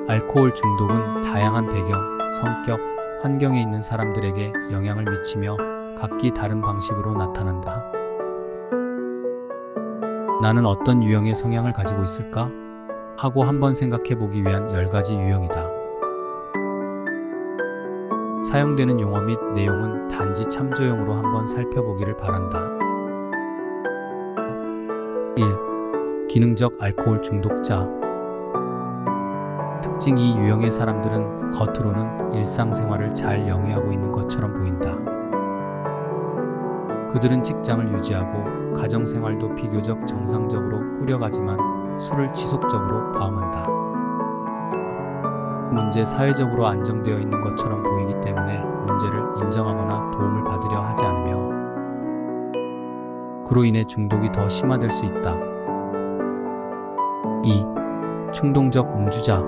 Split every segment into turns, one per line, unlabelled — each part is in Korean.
알코올 중독은 다양한 배경, 성격, 환경에 있는 사람들에게 영향을 미치며 각기 다른 방식으로 나타난다. 나는 어떤 유형의 성향을 가지고 있을까? 하고 한번 생각해 보기 위한 10가지 유형이다. 사용되는 용어 및 내용은 단지 참조용으로 한번 살펴보기를 바란다. 1. 기능적 알코올 중독자. 특징. 이 유형의 사람들은 겉으로는 일상생활을 잘 영위하고 있는 것처럼 보인다. 그들은 직장을 유지하고 가정생활도 비교적 정상적으로 꾸려가지만 술을 지속적으로 과음한다. 문제. 사회적으로 안정되어 있는 것처럼 보이기 때문에 문제를 인정하거나 도움을 받으려 하지 않으며 그로 인해 중독이 더 심화될 수 있다. 2. 충동적 음주자.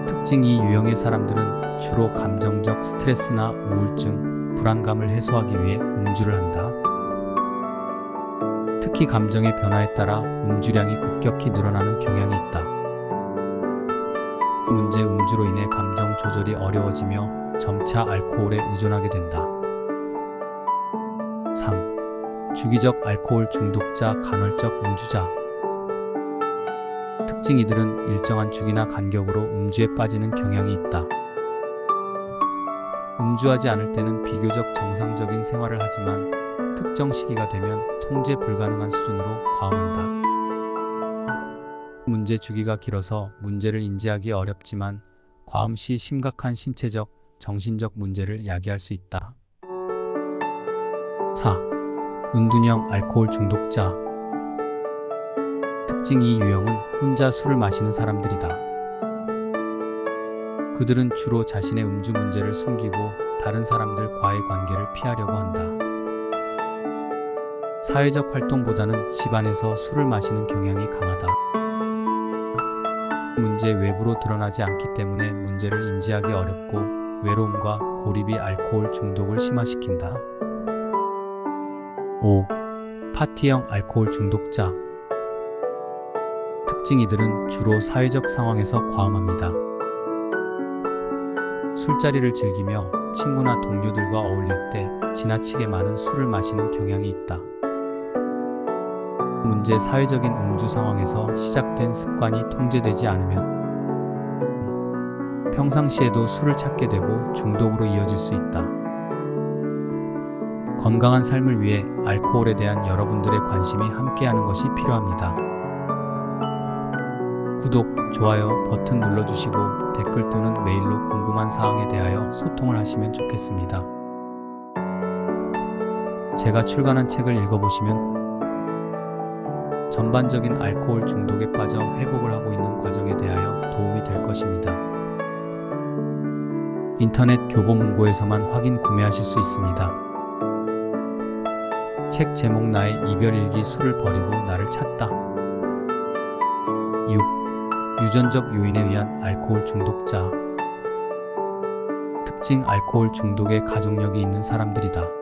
특징. 이 유형의 사람들은 주로 감정적 스트레스나 우울증, 불안감을 해소하기 위해 음주를 한다. 특히 감정의 변화에 따라 음주량이 급격히 늘어나는 경향이 있다. 문제. 음주로 인해 감정 조절이 어려워지며 점차 알코올에 의존하게 된다. 3. 주기적 알코올 중독자, 간헐적 음주자. 특징. 이들은 일정한 주기나 간격으로 음주에 빠지는 경향이 있다. 음주하지 않을 때는 비교적 정상적인 생활을 하지만 특정 시기가 되면 통제 불가능한 수준으로 과음한다. 문제. 주기가 길어서 문제를 인지하기 어렵지만 과음 시 심각한 신체적, 정신적 문제를 야기할 수 있다. 4. 은둔형 알코올 중독자. 특징. 이 유형은 혼자 술을 마시는 사람들이다. 그들은 주로 자신의 음주 문제를 숨기고 다른 사람들과의 관계를 피하려고 한다. 사회적 활동보다는 집안에서 술을 마시는 경향이 강하다. 문제. 외부로 드러나지 않기 때문에 문제를 인지하기 어렵고 외로움과 고립이 알코올 중독을 심화시킨다. 5. 파티형 알코올 중독자. 특징. 이들은 주로 사회적 상황에서 과음합니다. 술자리를 즐기며 친구나 동료들과 어울릴 때 지나치게 많은 술을 마시는 경향이 있다. 문제. 사회적인 음주 상황에서 시작된 습관이 통제되지 않으면 평상시에도 술을 찾게 되고 중독으로 이어질 수 있다. 건강한 삶을 위해 알코올에 대한 여러분들의 관심이 함께하는 것이 필요합니다. 구독, 좋아요 버튼 눌러주시고 댓글 또는 메일로 궁금한 사항에 대하여 소통을 하시면 좋겠습니다. 제가 출간한 책을 읽어보시면 전반적인 알코올 중독에 빠져 회복을 하고 있는 과정에 대하여 도움이 될 것입니다. 인터넷 교보문고에서만 확인 구매하실 수 있습니다. 책 제목. 나의 이별일기. 술을 버리고 나를 찾다. 6. 유전적 요인에 의한 알코올 중독자. 특징. 알코올 중독에 가족력이 있는 사람들이다.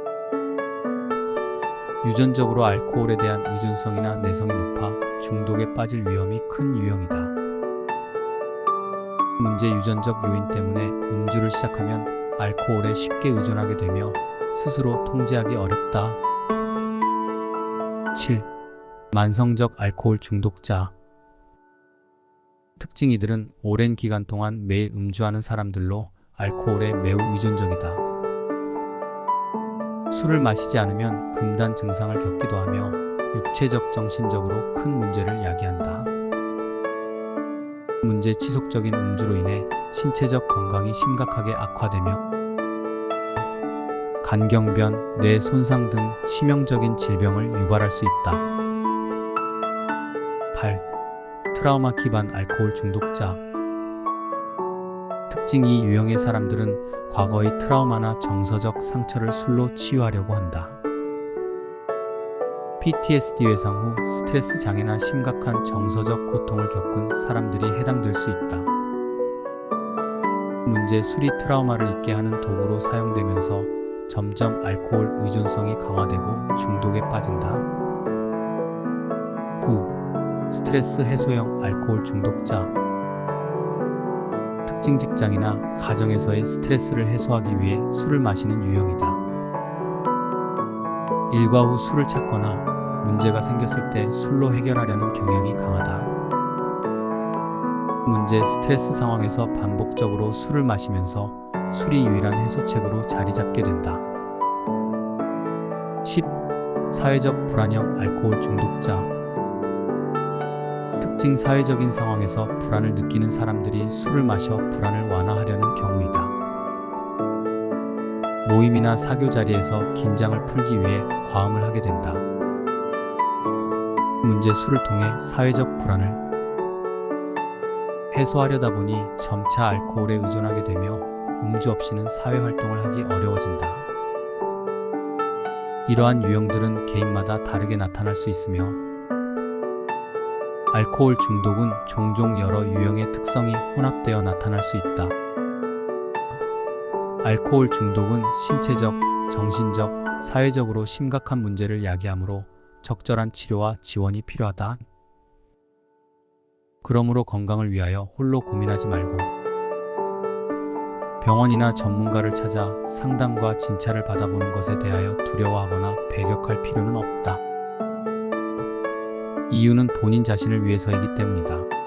유전적으로 알코올에 대한 의존성이나 내성이 높아 중독에 빠질 위험이 큰 유형이다. 문제. 유전적 요인 때문에 음주를 시작하면 알코올에 쉽게 의존하게 되며 스스로 통제하기 어렵다. 7. 만성적 알코올 중독자. 특징. 이들은 오랜 기간 동안 매일 음주하는 사람들로 알코올에 매우 의존적이다. 술을 마시지 않으면 금단 증상을 겪기도 하며 육체적, 정신적으로 큰 문제를 야기한다. 문제. 지속적인 음주로 인해 신체적 건강이 심각하게 악화되며 간경변, 뇌 손상 등 치명적인 질병을 유발할 수 있다. 8. 트라우마 기반 알코올 중독자. 특징. 이 유형의 사람들은 과거의 트라우마나 정서적 상처를 술로 치유하려고 한다. PTSD 외상 후 스트레스 장애나 심각한 정서적 고통을 겪은 사람들이 해당될 수 있다. 문제. 술이 트라우마를 잊게 하는 도구로 사용되면서 점점 알코올 의존성이 강화되고 중독에 빠진다. 9. 스트레스 해소형 알코올 중독자. 특징 직장이나 가정에서의 스트레스를 해소하기 위해 술을 마시는 유형이다. 일과 후 술을 찾거나 문제가 생겼을 때 술로 해결하려는 경향이 강하다. 문제, 스트레스 상황에서 반복적으로 술을 마시면서 술이 유일한 해소책으로 자리 잡게 된다. 10. 사회적 불안형 알코올 중독자. 특징 사회적인 상황에서 불안을 느끼는 사람들이 술을 마셔 불안을 완화하려는 경우이다. 모임이나 사교 자리에서 긴장을 풀기 위해 과음을 하게 된다. 문제, 술을 통해 사회적 불안을 해소하려다 보니 점차 알코올에 의존하게 되며 음주 없이는 사회활동을 하기 어려워진다. 이러한 유형들은 개인마다 다르게 나타날 수 있으며 알코올 중독은 종종 여러 유형의 특성이 혼합되어 나타날 수 있다. 알코올 중독은 신체적, 정신적, 사회적으로 심각한 문제를 야기하므로 적절한 치료와 지원이 필요하다. 그러므로 건강을 위하여 홀로 고민하지 말고 병원이나 전문가를 찾아 상담과 진찰을 받아보는 것에 대하여 두려워하거나 배격할 필요는 없다. 이유는 본인 자신을 위해서이기 때문이다.